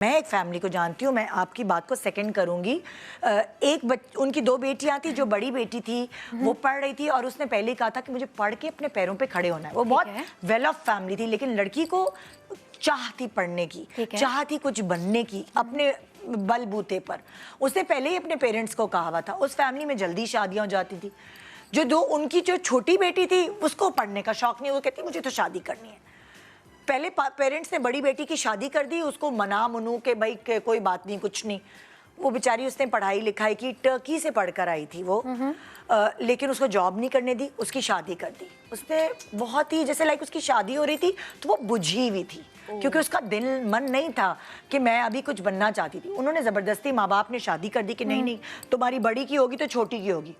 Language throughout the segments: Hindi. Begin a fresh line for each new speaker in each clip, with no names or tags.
मैं एक फैमिली को जानती हूँ, मैं आपकी बात को सेकंड करूंगी। उनकी 2 बेटियां थी। जो बड़ी बेटी थी वो पढ़ रही थी और उसने पहले ही कहा था कि मुझे पढ़ के अपने पैरों पे खड़े होना है। वो बहुत वेल ऑफ फैमिली थी, लेकिन लड़की को चाह थी पढ़ने की, चाह थी कुछ बनने की अपने बलबूते पर। उसने पहले ही अपने पेरेंट्स को कहा हुआ था। उस फैमिली में जल्दी शादियां हो जाती थी। उनकी जो छोटी बेटी थी उसको पढ़ने का शौक नहीं, वो कहती मुझे तो शादी करनी है। पहले पेरेंट्स ने बड़ी बेटी की शादी कर दी, उसको मना मनु के भाई के कोई बात नहीं, कुछ नहीं। वो बेचारी उसने पढ़ाई लिखाई की, टर्की से पढ़कर आई थी वो, लेकिन उसको जॉब नहीं करने दी, उसकी शादी कर दी उसने। बहुत ही जैसे लाइक उसकी शादी हो रही थी तो वो बुझी हुई थी, क्योंकि उसका दिल मन नहीं था कि मैं अभी कुछ बनना चाहती थी। उन्होंने ज़बरदस्ती, माँ बाप ने शादी कर दी कि नहीं नहीं तुम्हारी बड़ी की होगी तो छोटी की होगी,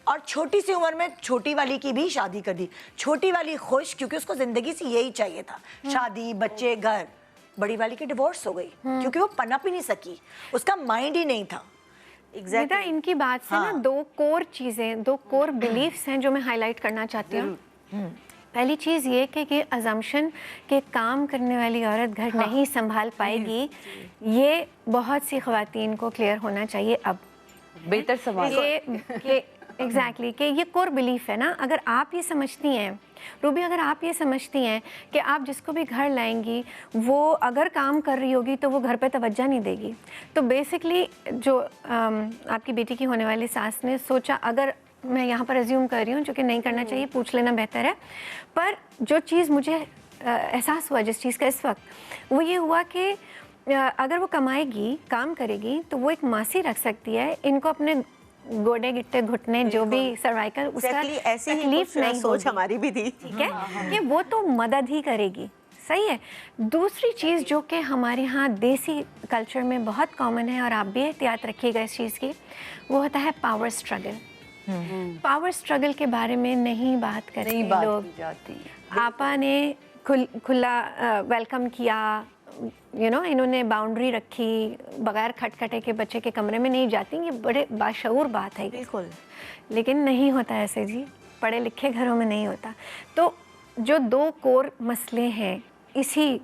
और छोटी सी उम्र में छोटी वाली की भी शादी कर दी। छोटी वाली खुश, क्योंकि उसको ज़िंदगी से यही चाहिए था, शादी, बच्चे, घर। बड़ी वाली की डिवोर्स हो गई क्योंकि वो पनप ही नहीं सकी, उसका माइंड ही नहीं था।
बेटा इनकी बात से ना 2 कोर चीज़ें, 2 कोर बिलीफ्स हैं जो मैं हाईलाइट करना चाहती हूँ। पहली चीज़ ये कि अजम्पशन के काम करने वाली औरत घर नहीं संभाल पाएगी, ये बहुत सी ख़वातीन को क्लियर होना चाहिए अब।
बेहतर सवाल
एग्जैक्टली कि ये कोर बिलीफ है ना। अगर आप ये समझती हैं रूबी, अगर आप ये समझती हैं कि आप जिसको भी घर लाएंगी वो अगर काम कर रही होगी तो वो घर पे तवज्जो नहीं देगी, तो बेसिकली जो आपकी बेटी की होने वाली सास ने सोचा, अगर मैं यहाँ पर अज्यूम कर रही हूँ, जो कि नहीं करना चाहिए, पूछ लेना बेहतर है, पर जो चीज़ मुझे एहसास हुआ जिस चीज़ का इस वक्त, वो ये हुआ कि अगर वो कमाएगी, काम करेगी, तो वो एक मासी रख सकती है, इनको अपने गोडे गिट्टे घुटने जो भी सर्वाइकल उसका
ऐसी तकलीफ नहीं, सोच हमारी भी थी,
ठीक है, कि वो तो मदद ही करेगी। सही है। दूसरी चीज़ जो कि हमारे यहाँ देसी कल्चर में बहुत कॉमन है, और आप भी एहतियात रखिएगा इस चीज़ की, वो होता है पावर स्ट्रगल। पावर स्ट्रगल के बारे में नहीं बात करें लोग। आपा ने खुला वेलकम किया, इन्होंने बाउंड्री रखी, बगैर खटखटे के बच्चे के कमरे में नहीं जाती, ये बड़े बाशऊर बात है बिल्कुल, लेकिन नहीं होता ऐसे जी, पढ़े लिखे घरों में नहीं होता। तो जो 2 कोर मसले हैं इसी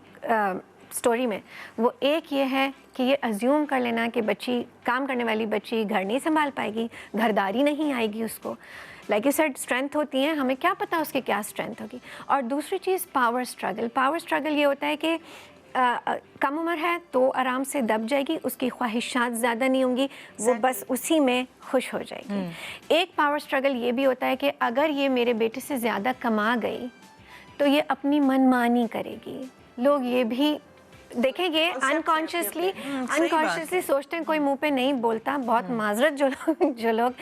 स्टोरी में, वो एक ये है कि ये अज्यूम कर लेना कि बच्ची, काम करने वाली बच्ची घर नहीं संभाल पाएगी, घरदारी नहीं आएगी उसको। लाइक यू सेड, स्ट्रेंथ होती है, हमें क्या पता उसकी क्या स्ट्रेंथ होगी। और दूसरी चीज़ पावर स्ट्रगल। पावर स्ट्रगल ये होता है कि कम उम्र है तो आराम से दब जाएगी, उसकी ख्वाहिशात ज़्यादा नहीं होंगी, वो बस उसी में खुश हो जाएगी। एक पावर स्ट्रगल ये भी होता है कि अगर ये मेरे बेटे से ज़्यादा कमा गई तो ये अपनी मनमानी करेगी। लोग ये भी देखेंगे, अनकॉन्शियसली सोचते हैं, कोई मुंह पे नहीं बोलता, बहुत माजरत जो लोग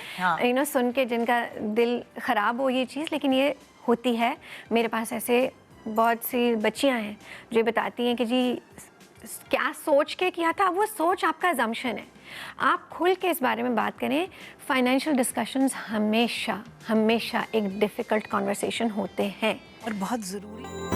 सुन के जिनका दिल ख़राब हो ये चीज़, लेकिन ये होती है। मेरे पास ऐसे बहुत सी बच्चियां हैं जो बताती हैं कि जी क्या सोच के किया था, वो सोच आपका अजम्पशन है। आप खुल के इस बारे में बात करें। फाइनेंशियल डिस्कशंस हमेशा एक डिफ़िकल्ट कॉन्वर्सेशन होते हैं
और बहुत ज़रूरी।